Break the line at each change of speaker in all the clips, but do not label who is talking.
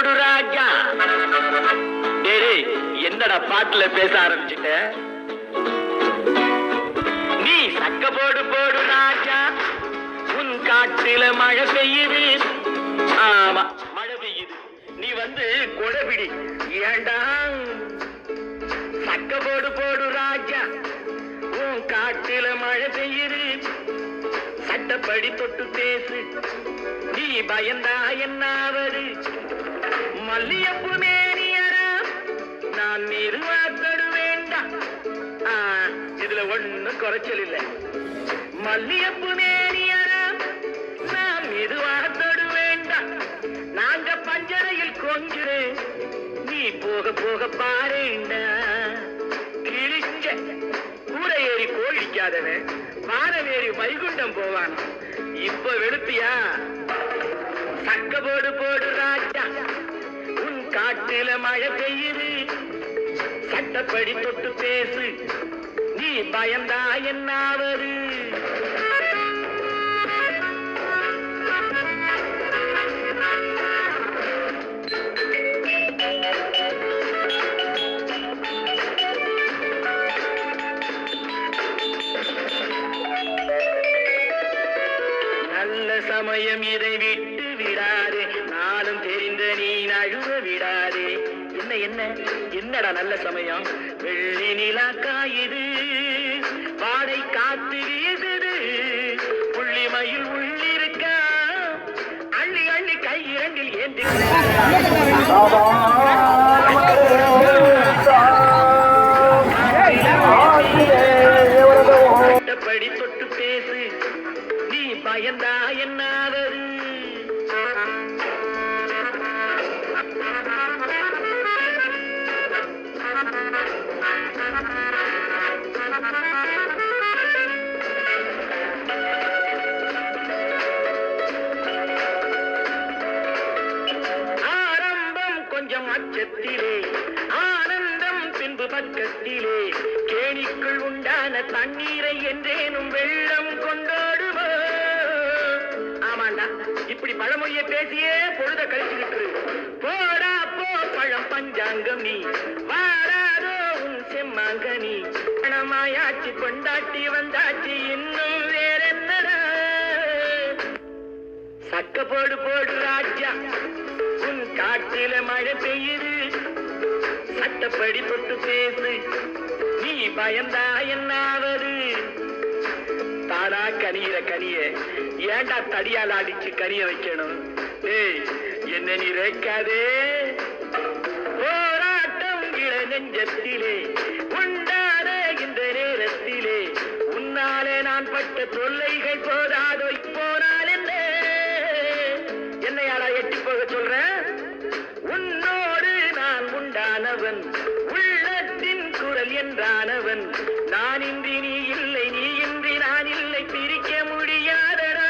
போடு ராஜா. டேய், என்னடா பாட்டுல பேச ஆரம்பிச்சுட்ட? நீ சக்க போடு போடு ராஜா, உன் காட்டுல மழை பெய்யுது. ஆமா, மழை பெய்யுது. நீ வந்து கொடைபிடி. ஏண்டா சக்க போடு போடு ராஜா, உன் காட்டுல மழை பெய்யுது. சட்டப்படி தொட்டு பேசு, நீ பயந்தா என்னாவது? மல்லியப்பு மேனியரா, நான் நிர்வாகடு வேண்டாம். இதுல ஒண்ணும் குறைச்சல் இல்லை. மல்லியப்பு மேனியரா, நான் நிர்வாகத்தோடு வேண்டாம். நாங்க பஞ்சரையில் கொஞ்சிரு, நீ போக போக பாருண்டா. கிழிச்ச கூரை ஏறி கோழிக்காதவன் வாரம் ஏறி வைகுண்டம் போவான். இப்ப வெளுப்பியா? சக்க போடு போடு ராஜா, உன் காட்டுல மழை பெய்யுது. சட்டப்படி தொட்டு பேசு, நீ பயந்தா என்னாவது? நல்ல சமயம் இதை விட்டு விடாதே, நானும் தெரிந்த நீ நழுவ விடாதே. என்ன என்ன என்னடா நல்ல சமயம்? வெள்ளி நிலா காயுது, பாடை காத்து வீசுது. புள்ளிமயில் உள்ளிருக்கா, அள்ளி அள்ளி கை இரண்டில் ஏந்தி சட்டப்படி தொட்டு பேசு, நீ பயந்தா என்னாவது? ஆரம்பம் கொஞ்சம் அச்சத்திலே, ஆனந்தம் பின்பு பக்கத்திலே. கேணிக்குள் உண்டான தண்ணீரை என்றேனும் வெள்ளம் கொண்டாடுமோ? ஆமாண்டா, இப்படி பழமொழிய பேசியே பொழுத கழிச்சுக்கிட்டு போடா போ. பழம் பஞ்சாங்கம் நீ வாராதோ உன் செம்மாங்கனி. பணமாயாச்சு கொண்டாட்டி வந்தாச்சு, இன்னும் வேற என்னடா? சக்க போடு போடு ராஜா, உன் காட்டில மழை பெய்யுது. சட்டப்படி தொட்டு பேசு, நீ பயந்தா என்னாவது? தானா கனியிற கனிய ஏண்டா தடியால் அடிச்சு கனிய வைக்கணும்? ஏய், என்ன நீ ரேக்காதே. போராட்டம் இள நெஞ்சத்திலே உண்டான இந்த நேரத்திலே, உன்னாலே நான் பட்ட தொல்லைகள் போதாதோ? போனால் என்ன? என்னையாடா எட்டி போக சொல்றேன்? உன்னோடு நான் உண்டானவன், உள்ளத்தின் குரல் என்றானவன். நான் இன்றி நீ இல்லை, நீ இன்றி நான் இல்லை, பிரிக்க முடியாதடா.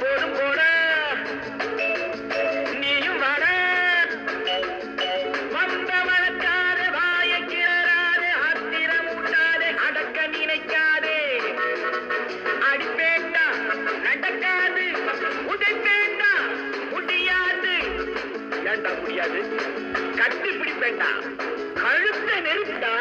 போதும் போடா, நீயும் வாடா. வந்த வளர்க்காத, வாய கிளறாதே, ஆத்திரம் ஊட்டாதே, அடக்க நினைக்காதே. அடிப்பேண்டா நடக்காது, உதைப்பேண்டா முடியாது. ஏண்டா முடியாது? கட்டி பிடிப்பேண்டா, கழுத்த நெருட்டா.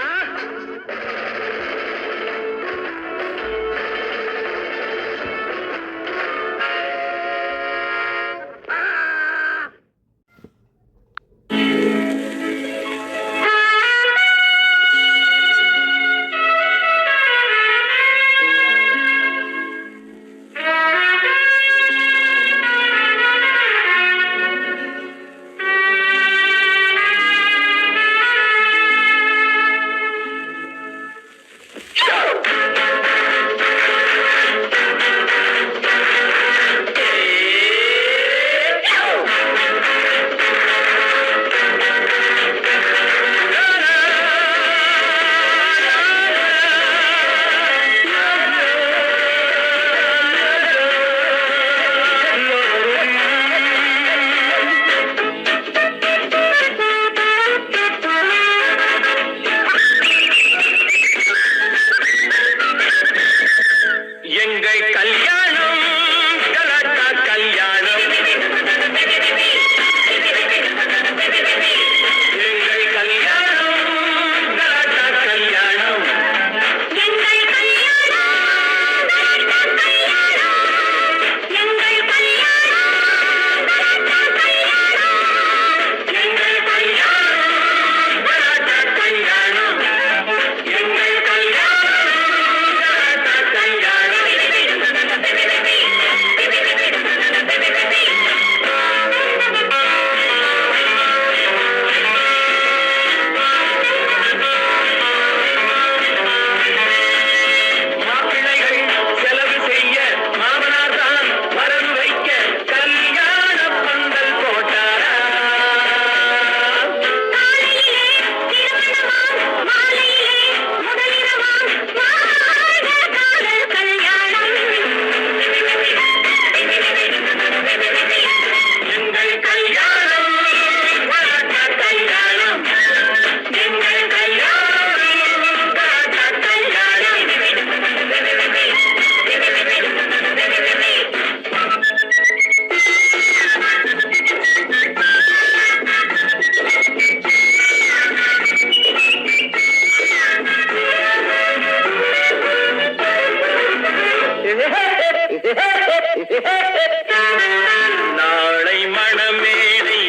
நாளை மணமேடை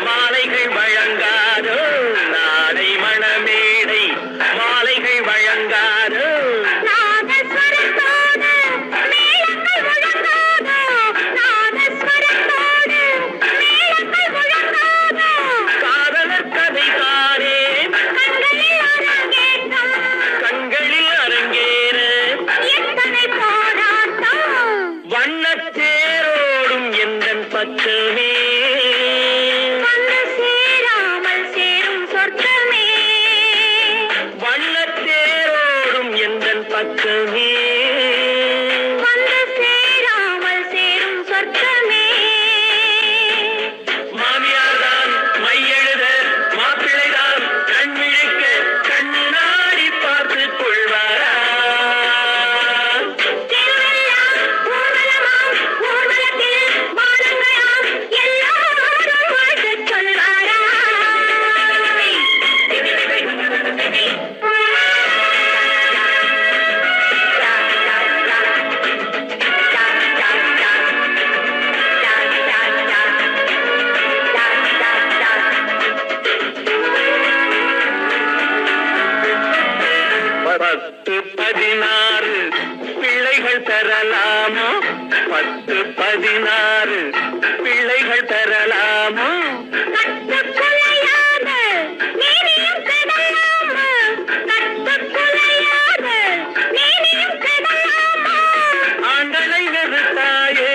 மாலைகள் வழங்காதோ, நாளை மணமேடை மாலைகள் வழங்காதோ, காதலர் கதை தானே கண்களில் அரங்கேற வண்ணத்தேரோடும் எந்தன் பச்சமே வண்ணத்தேரோடும் எந்தன் பச்சமே மாமியார்தான் மையெழுத மாப்பிள்ளைதான் கண்விழிக்க கண்ணாடி பார்த்துக் கொள்வாரா? பத்து 16 பிள்ளைகள் தரலாமோ? 10 16 பிள்ளைகள் தரலாமோ? ஆண்டனை வெறுத்தாயே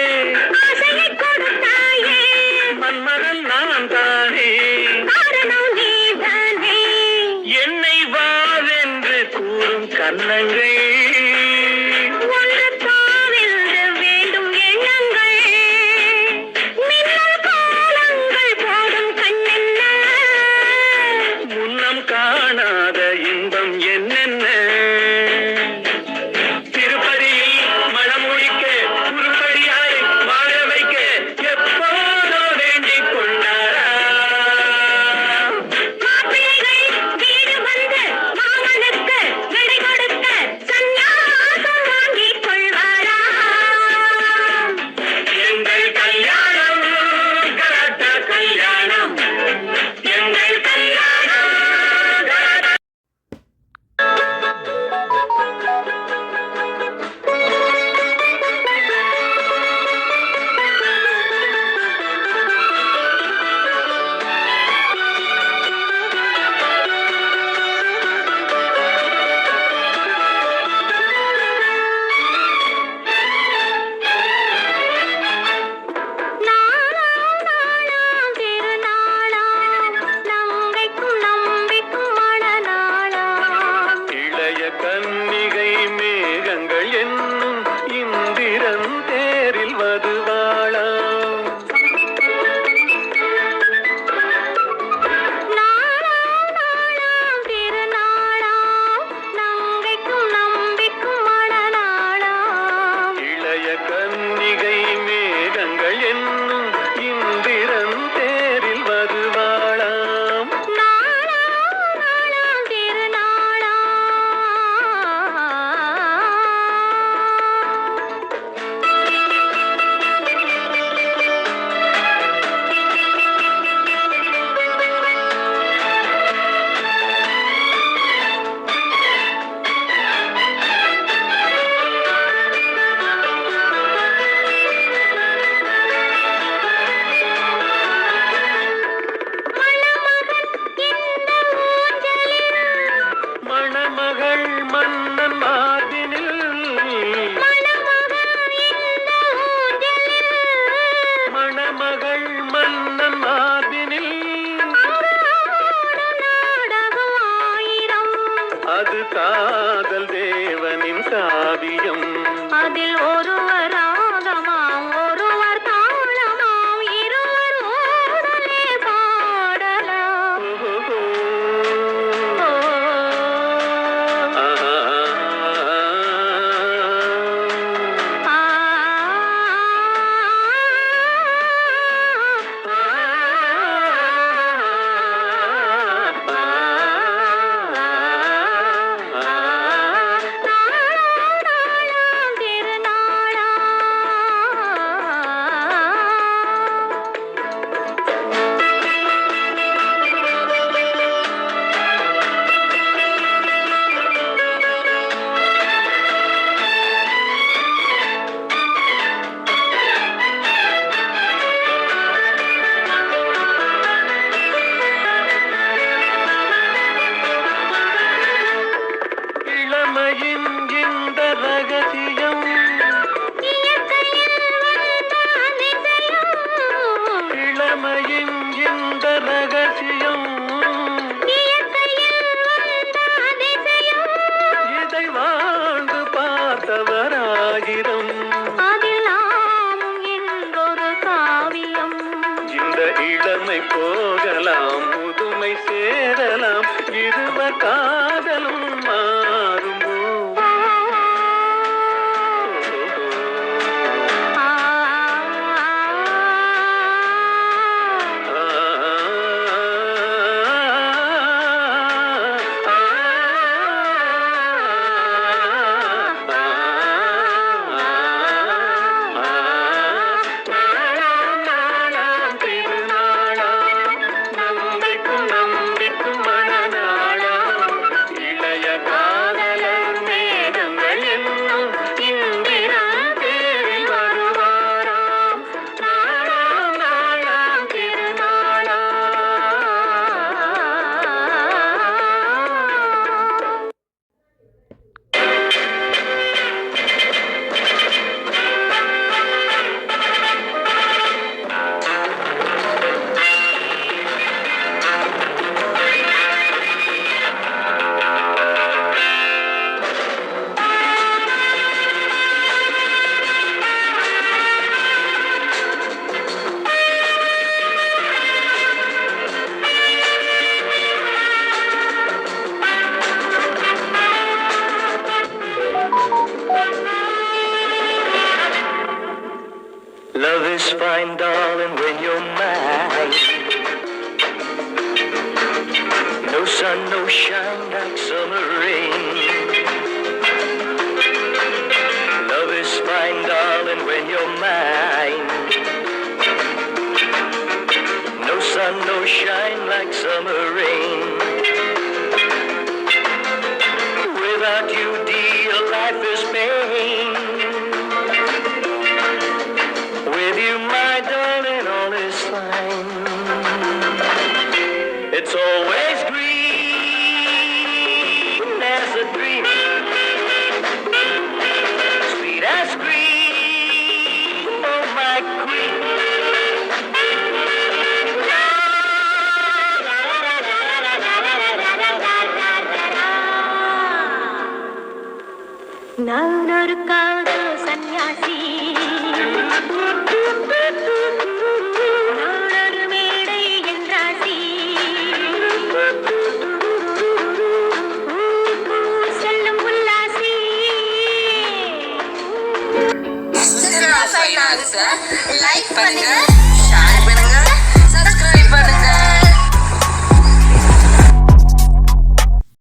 மன்மகன் நான் தானே, என்னை வாவென்று கூறும் கன்னங்கள் முன்னம் காணாத இன்பம் என்னென்ன? திருப்பதியில் மனம் முடிக்க உருப்படியாய் வாழ வைக்க எப்போதோ வேண்டிக் கொண்டாரா?
வீடு வந்து மாமனுக்கு விடை கொடுக்க இளமை போகலாம் முதுமை சேரலாம் இருவர் காதலும் மாறுமோ Love is fine, darling, when you're mine. No sun, no shine like summer rain. Love is fine, darling, when you're mine. No sun, no shine like summer rain. Without you, dear, life is pain. With you, my darling, all is fine. It's always green as a dream, sweet as cream, oh my queen.
நான் ஒரு காதல் சன்னியாசி நாடொரு மேடை என்றாசி செல்லும் உல்லாசி
like பண்ணுங்க